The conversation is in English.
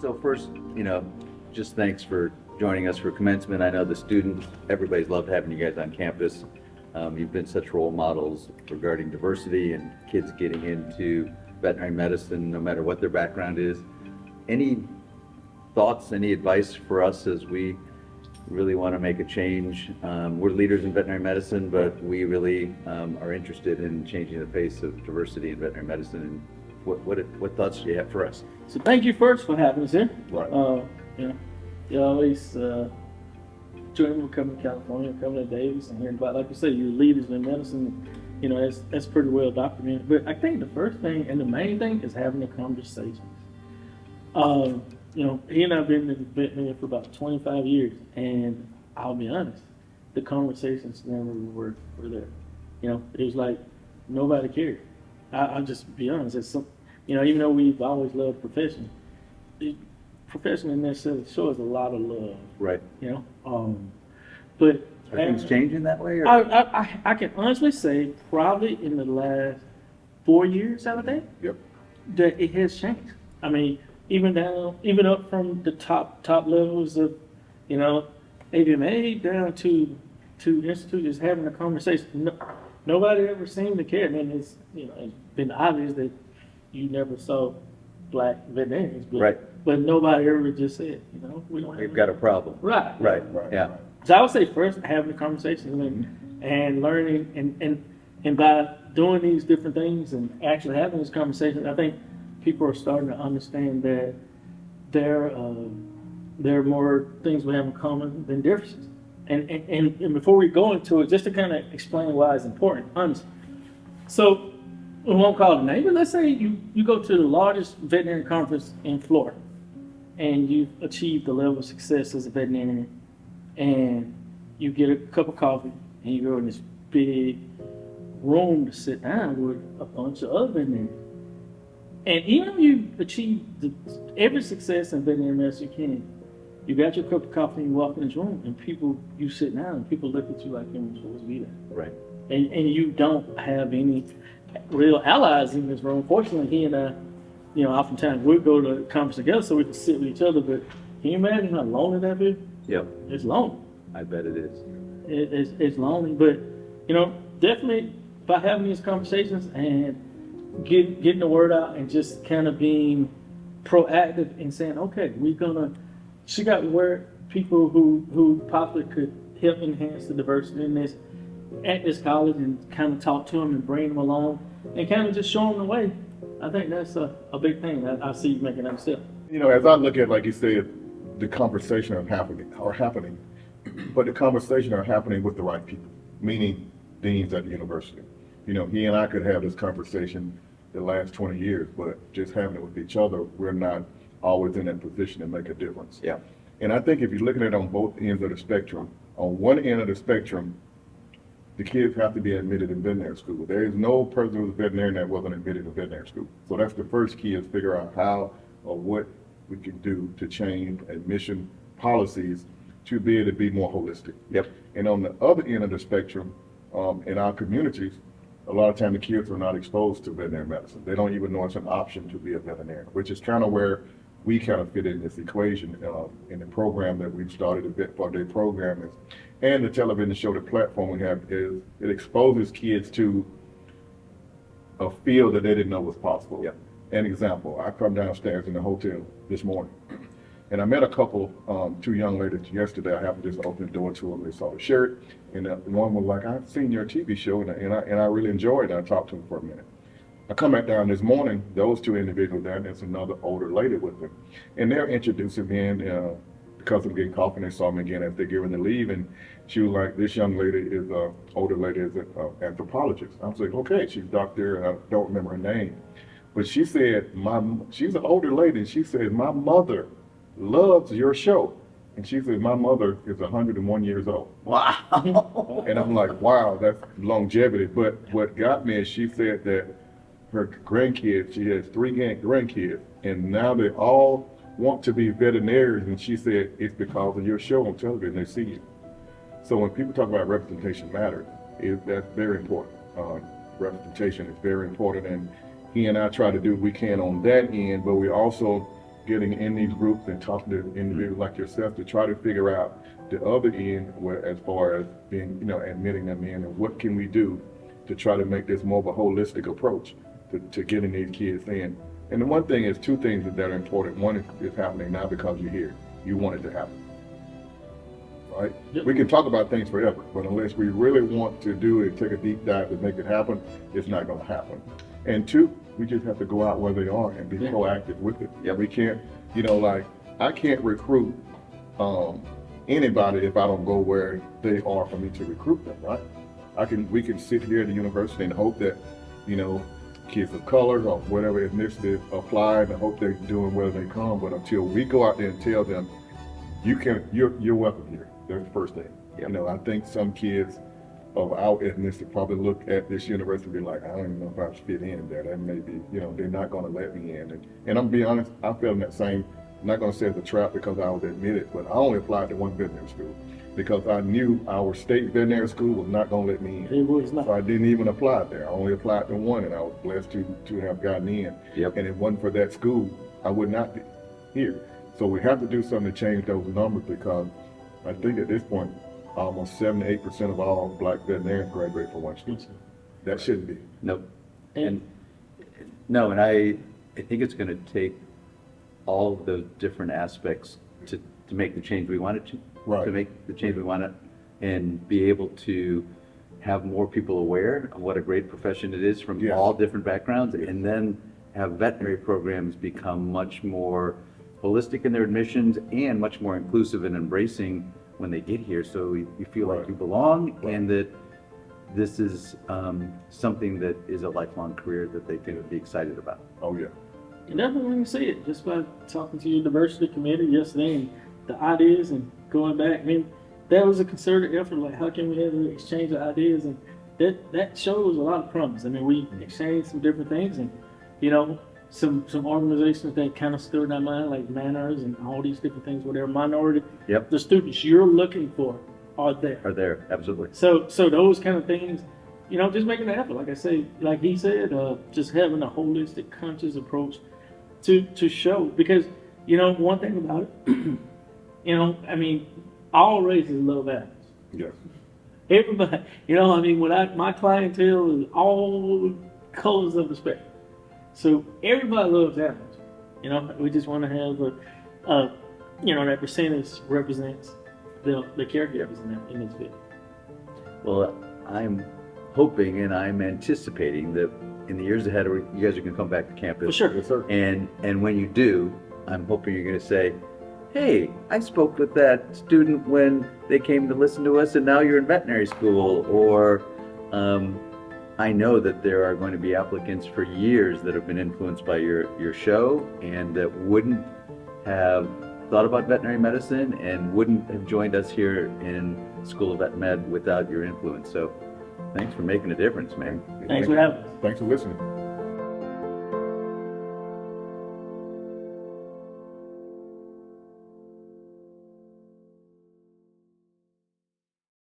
So first, just thanks for joining us for commencement. I know the students, everybody's loved having you guys on campus. You've been such role models regarding diversity and kids getting into veterinary medicine, no matter what their background is. Any thoughts, any advice for us as we really want to make a change? We're leaders in veterinary medicine, but we really are interested in changing the face of diversity in veterinary medicine. And what thoughts do you have for us? So thank you first for having us here. Right. You always dream of coming to California, coming to Davis, and hearing about, like you say, you're leaders in medicine. That's pretty well documented. But I think the first thing and the main thing is having the conversations. He and I've been in veterinary for about 25 years, and I'll be honest, the conversations never were there. It was like nobody cared. I'll just be honest. It's even though we've always loved profession, the profession in necessarily shows a lot of love. Right. But are things changing that way? Or? I can honestly say probably in the last 4 years, I would think, Yep. that it has changed. I mean, even up from the top levels of, AVMA down to institutes having a conversation. Nobody ever seemed to care. I mean, it's been obvious that you never saw black veterinarians, but nobody ever just said, We've got a problem. Right. Yeah. So I would say first having the conversation and learning and by doing these different things and actually having these conversations, I think people are starting to understand that there are more things we have in common than differences. And before we go into it, just to kind of explain why it's important, honestly. So we won't call it a name, but let's say you go to the largest veterinary conference in Florida and you've achieved the level of success as a veterinarian, and you get a cup of coffee and you go in this big room to sit down with a bunch of other veterinarians. And even though you achieve every success in veterinary medicine you can, you got your cup of coffee and you walk in this room and you sit down and people look at you like you're supposed to be there. Right. And you don't have any real allies in this room. Fortunately, he and I, oftentimes we'll go to a conference together so we can sit with each other, but can you imagine how lonely that is? Yep. It's lonely. I bet it is. It's lonely, but definitely by having these conversations and getting the word out and just kind of being proactive and saying, okay, she got where people who possibly could help enhance the diversity in this at this college and kind of talk to them and bring them along and kind of just show them the way. I think that's a big thing that I see you making that step. As I look at, like you said, the conversation are happening, but the conversation are happening with the right people, meaning deans at the university. He and I could have this conversation the last 20 years, but just having it with each other, we're not always in that position to make a difference. Yeah. And I think if you're looking at it on both ends of the spectrum, on one end of the spectrum, the kids have to be admitted in veterinary school. There is no person who's a veterinarian that wasn't admitted in veterinary school. So that's the first key, is figure out how or what we can do to change admission policies to be able to be more holistic. Yep. And on the other end of the spectrum, in our communities, a lot of times the kids are not exposed to veterinary medicine. They don't even know it's an option to be a veterinarian, which is kind of where we kind of fit in this equation in the program that we've started, the Vet for Day program is, and the television show, the platform we have, is it exposes kids to a field that they didn't know was possible. Yep. An example, I come downstairs in the hotel this morning, and I met a couple, two young ladies yesterday. I happened to just open the door to them. They saw the shirt, and one was like, "I've seen your TV show, and I really enjoyed it." I talked to them for a minute. I come back down this morning, those two individuals there, and there's another older lady with them. And they're introducing me in, because I'm getting coffee, and they saw me again as they're giving the leave, and she was like, "This young lady is, older lady is an anthropologist." I was like, "Okay," she's doctor, and I don't remember her name. But she said, she's an older lady, and she said, "My mother loves your show." And she said, "My mother is 101 years old." Wow. And I'm like, wow, that's longevity. But what got me is she said that her grandkids, she has 3 grandkids, and now they all want to be veterinarians. And she said, it's because of your show on television, they see you. So when people talk about representation matters, that's very important. Representation is very important, and he and I try to do what we can on that end, but we also getting in these groups and talking to individuals like yourself to try to figure out the other end where, as far as being, admitting them in, and what can we do to try to make this more of a holistic approach to getting these kids in. And the one thing is, two things that are important. One is happening now because you're here. You want it to happen, right? Yep. We can talk about things forever, but unless we really want to do it, take a deep dive to make it happen, it's not going to happen. And two, we just have to go out where they are and be proactive with it. Yep. We can't, I can't recruit anybody if I don't go where they are for me to recruit them, right? We can sit here at the university and hope that, kids of color or whatever ethnicity apply, and hope they're doing where they come. But until we go out there and tell them, you're welcome here. That's the first thing. Yep. I think some kids of our ethnicity probably look at this university and be like, I don't even know if I fit in there. That may be, they're not going to let me in. And I'm being honest, I felt in that same, I'm not going to say it's a trap because I was admitted, but I only applied to one veterinary school because I knew our state veterinary school was not going to let me in. It was not. So I didn't even apply there. I only applied to one, and I was blessed to have gotten in. Yep. And if it wasn't for that school, I would not be here. So we have to do something to change those numbers, because I think at this point, almost 7 to 8% of all black veterinarians graduate from one school. That shouldn't be. Nope. And And I think it's going to take all of those different aspects to make the change we wanted to. Right. To make the change we wanted, and be able to have more people aware of what a great profession it is from Yes. all different backgrounds, and then have veterinary programs become much more holistic in their admissions and much more inclusive and embracing when they get here, so you feel like Right. you belong, and that this is something that is a lifelong career that they can be excited about. Oh, yeah. you definitely see it just by talking to your diversity committee yesterday, and the ideas and going back. I mean, that was a concerted effort. Like, how can we have an exchange of ideas? And that shows a lot of promise. I mean, we exchanged some different things, and some organizations that kind of stood in our mind, like Manners and all these different things, whatever minority. Yep. The students you're looking for are there. Are there, absolutely. So those kind of things, just making an effort. Like I say, like he said, just having a holistic, conscious approach to show. Because one thing about it, I mean, all races love animals. Yes. Everybody, when my clientele is all colors of the spectrum. So everybody loves animals. We just want to have that percentage represents the caregivers in this field. Well, I'm hoping and I'm anticipating that in the years ahead, you guys are going to come back to campus. For sure. Yes, sir. And when you do, I'm hoping you're going to say, hey, I spoke with that student when they came to listen to us, and now you're in veterinary school. Or I know that there are going to be applicants for years that have been influenced by your show, and that wouldn't have thought about veterinary medicine and wouldn't have joined us here in School of Vet Med without your influence. So thanks for making a difference, man. Thanks for having us. Thanks for listening.